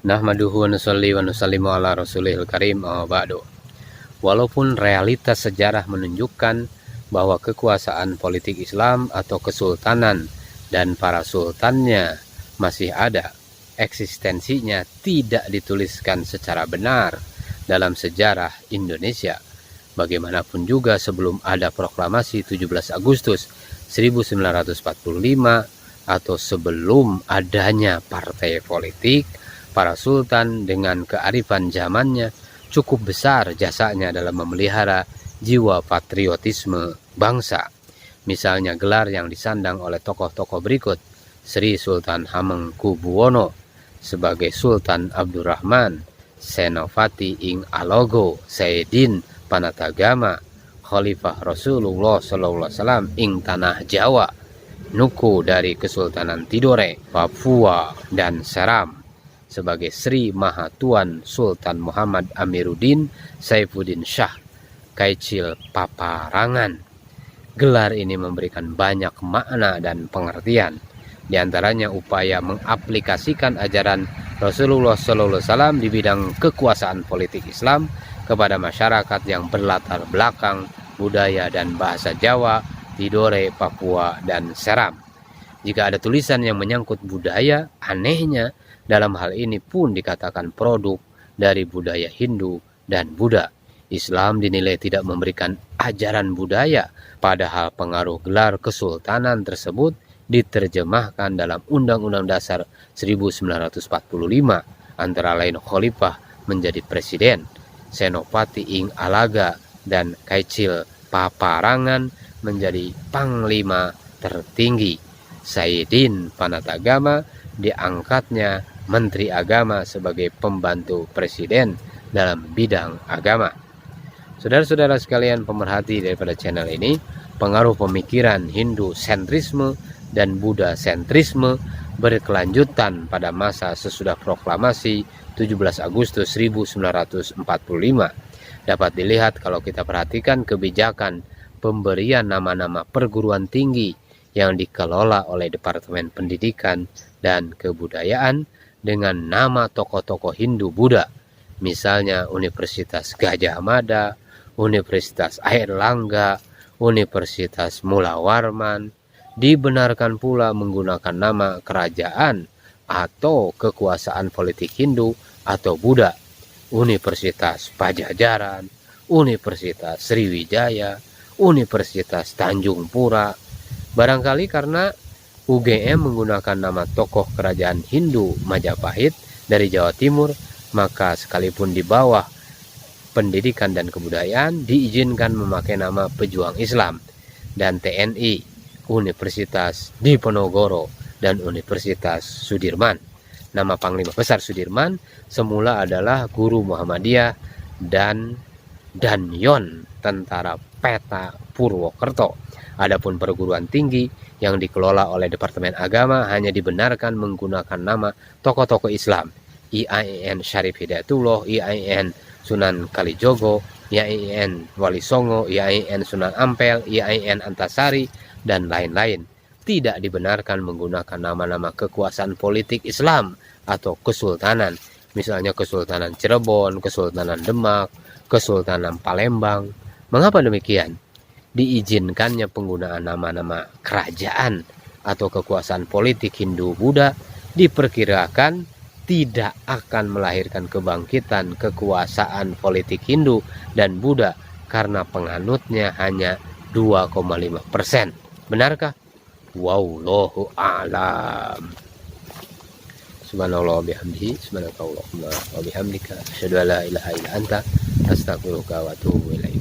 Nahmaduhu wa nusalli wa nusallimu ala rasulihil karim, amma ba'du. Walaupun realitas sejarah menunjukkan bahwa kekuasaan politik Islam atau kesultanan dan para sultannya masih ada, eksistensinya tidak dituliskan secara benar dalam sejarah Indonesia. Bagaimanapun juga sebelum ada proklamasi 17 Agustus 1945 atau sebelum adanya partai politik, para sultan dengan kearifan zamannya cukup besar jasanya dalam memelihara jiwa patriotisme bangsa. Misalnya gelar yang disandang oleh tokoh-tokoh berikut: Sri Sultan Hamengkubuwono sebagai Sultan Abdurrahman, Senopati ing Alogo Sayyidin Panatagama, Khalifah Rasulullah SAW ing Tanah Jawa, Nuku dari Kesultanan Tidore, Papua dan Seram sebagai Sri Mahatuan Sultan Muhammad Amiruddin Saifuddin Shah Kaicil Paparangan. Gelar ini memberikan banyak makna dan pengertian, di antaranya upaya mengaplikasikan ajaran Rasulullah SAW di bidang kekuasaan politik Islam kepada masyarakat yang berlatar belakang budaya dan bahasa Jawa, Tidore, Papua, dan Seram. Jika ada tulisan yang menyangkut budaya, anehnya dalam hal ini pun dikatakan produk dari budaya Hindu dan Buddha. Islam dinilai tidak memberikan ajaran budaya, padahal pengaruh gelar kesultanan tersebut diterjemahkan dalam Undang-Undang Dasar 1945, antara lain Khalifah menjadi presiden, Senopati ing Alaga dan Kaicil Paparangan menjadi panglima tertinggi. Sayyidin Panatagama diangkatnya Menteri Agama sebagai pembantu presiden dalam bidang agama. Saudara-saudara sekalian pemerhati daripada channel ini, pengaruh pemikiran Hindu sentrisme dan Buddha sentrisme berkelanjutan pada masa sesudah proklamasi 17 Agustus 1945. Dapat dilihat kalau kita perhatikan kebijakan pemberian nama-nama perguruan tinggi yang dikelola oleh Departemen Pendidikan dan Kebudayaan dengan nama tokoh-tokoh Hindu Buddha. Misalnya Universitas Gajah Mada, Universitas Airlangga, Universitas Mula Warman, dibenarkan pula menggunakan nama kerajaan atau kekuasaan politik Hindu atau Buddha: Universitas Pajajaran, Universitas Sriwijaya, Universitas Tanjung Pura. Barangkali karena UGM menggunakan nama tokoh kerajaan Hindu Majapahit dari Jawa Timur, maka sekalipun di bawah Pendidikan dan Kebudayaan diizinkan memakai nama pejuang Islam. Dan TNI, Universitas Diponegoro dan Universitas Sudirman. Nama Panglima Besar Sudirman semula adalah Guru Muhammadiyah dan Danyon Tentara Peta Purwokerto. Adapun perguruan tinggi yang dikelola oleh Departemen Agama hanya dibenarkan menggunakan nama tokoh-tokoh Islam: IAIN Syarif Hidayatullah, IAIN Sunan Kalijogo, IAIN Wali Songo, IAIN Sunan Ampel, IAIN Antasari, dan lain-lain. Tidak dibenarkan menggunakan nama-nama kekuasaan politik Islam atau kesultanan, misalnya Kesultanan Cirebon, Kesultanan Demak, Kesultanan Palembang. Mengapa demikian? Diizinkannya penggunaan nama-nama kerajaan atau kekuasaan politik Hindu Buddha diperkirakan tidak akan melahirkan kebangkitan kekuasaan politik Hindu dan Buddha karena penganutnya hanya 2,5%. Benarkah? Wallahu a'lam. Subhanallah bihamdihi, subhanakallahumma wa bihamdika, asyhadu an la ilaha illa anta, astaghfiruka wa atubu ilaik.